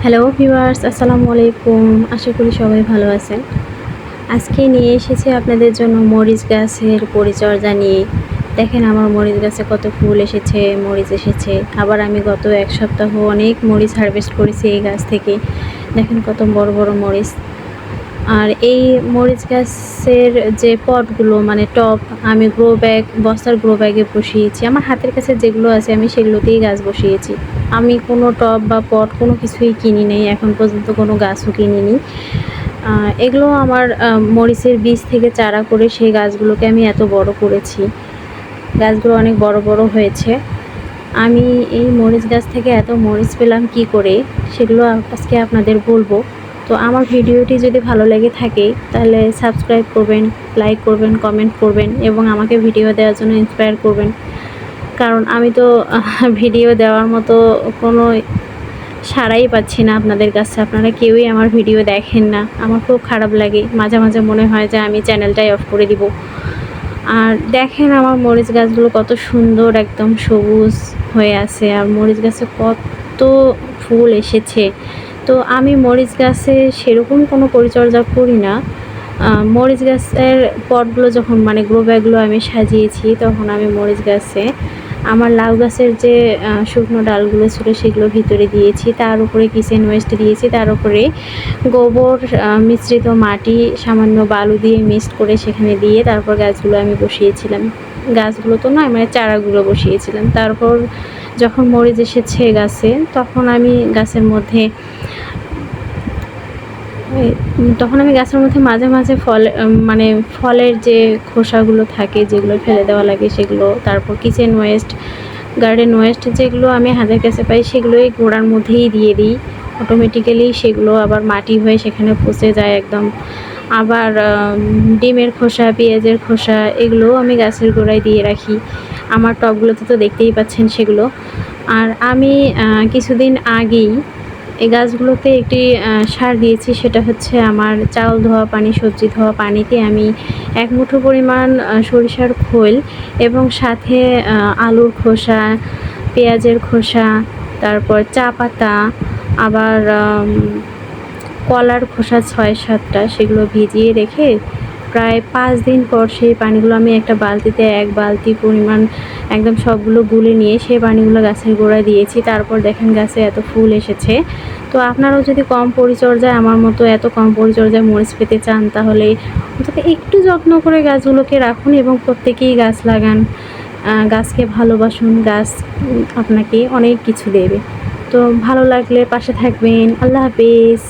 Hello viewers, আসসালামু আলাইকুম। আশা করি সবাই ভালো আছেন। আজকে নিয়ে এসেছি আপনাদের জন্য মরিচ গাছের পরিচর্যা নিয়ে। দেখেন আমার মরিচ গাছে কত ফুল এসেছে, মরিচ এসেছে। আবার আমি গত ১ সপ্তাহ অনেক মরিচ হারভেস্ট করেছি এই গাছ থেকে। দেখেন কত বড় বড় মরিচ। আর এই মরিচ গাছের যে পটগুলো মানে টব, আমি বস্তার গ্রো ব্যাগে বসিয়েছি। আমার হাতের কাছে যেগুলো আছে আমি সেগুলোতেই গাছ বসিয়েছি। আমি কোনো টব বা পট কোনো কিছুই কিনি নাই, এখন পর্যন্ত কোনো গাছও কিনিনি। এগুলো আমার মরিচের বীজ থেকে চারা করে সেই গাছগুলোকে আমি এত বড় করেছি। গাছগুলো অনেক বড় বড় হয়েছে। আমি এই মরিচ গাছ থেকে এত মরিচ পেলাম কি করে, সেগুলো আজকে আপনাদের বলবো। তো আমার ভিডিওটি যদি ভালো লেগে থাকে তাহলে সাবস্ক্রাইব করবেন, লাইক করবেন, কমেন্ট করবেন এবং আমাকে ভিডিও দেওয়ার জন্য ইন্সপায়ার করবেন। কারণ আমি তো ভিডিও দেওয়ার মতো কোনো সাড়াই পাচ্ছি না আপনাদের কাছে। আপনারা কেউই আমার ভিডিও দেখেন না। আমার খুব খারাপ লাগে। মাঝে মাঝে মনে হয় যে আমি চ্যানেলটাই অফ করে দিব। আর দেখেন আমার মরিচ গাছগুলো কত সুন্দর একদম সবুজ হয়ে আছে, আর মরিচ গাছে কত ফুল এসেছে। তো আমি মরিচ গাছে সেরকম কোনো পরিচর্যা করি না। মরিচ গাছের পটগুলো যখন মানে গ্রো ব্যাগগুলো আমি সাজিয়েছি, তখন আমি মরিচ গাছে আমার লাউ গাছের যে শুকনো ডালগুলো ছিল সেগুলো ভিতরে দিয়েছি, তার উপরে কিচেন ওয়েস্ট দিয়েছি, তার উপরে গোবর মিশ্রিত মাটি সামান্য বালু দিয়ে মিক্সড করে সেখানে দিয়ে তারপর গাছগুলো আমি বসিয়েছিলাম। গাছগুলো তো নয়, মানে চারাগুলো বসিয়েছিলাম। তারপর যখন মরিচ এসেছে গাছে, তখন আমি গাছের মধ্যে মাঝে মাঝে মানে ফলের যে খোসাগুলো থাকে যেগুলো ফেলে দেওয়া লাগে সেগুলো, তারপর কিচেন ওয়েস্ট, গার্ডেন ওয়েস্ট যেগুলো আমি হাতের কাছে পাই সেগুলোই গোড়ার মধ্যেই দিয়ে দিই। অটোমেটিক্যালি সেগুলো আবার মাটি হয়ে সেখানে পচে যায় একদম। আবার ডিমের খোসা, পেঁয়াজের খোসা এগুলোও আমি গাছের গোড়ায় দিয়ে রাখি। আমার টবগুলোতে তো দেখতেই পাচ্ছেন সেগুলো। আর আমি কিছুদিন আগেই এই গাছগুলোতে একটি সার দিয়েছি, সেটা হচ্ছে আমার চাউল ধোয়া পানি, সবজি ধোয়া পানিতে আমি 1 মুঠো পরিমাণ সরিষার খোল এবং সাথে আলুর খোসা, পেঁয়াজের খোসা, তারপর চা পাতা, আবার কলার খোসা 6-7টা সেগুলো ভিজিয়ে রেখে প্রায় 5 দিন পর সেই পানিগুলো আমি একটা বালতিতে 1 বালতি পরিমাণ একদম সবগুলো গুলে নিয়ে সেই পানিগুলো গাছের গোড়ায় দিয়েছি। তারপর দেখেন গাছে এত ফুল এসেছে। তো আপনারাও যদি কম পরিচর্যায় আমার মতো এত কম পরিচর্যায় মরিচ পেতে চান, তাহলে অন্তত একটু যত্ন করে গাছগুলোকে রাখুন এবং প্রত্যেকেই গাছ লাগান। গাছকে ভালোবাসুন, গাছ আপনাকে অনেক কিছু দেবে। তো ভালো লাগলে পাশে থাকবেন। আল্লাহ হাফেজ।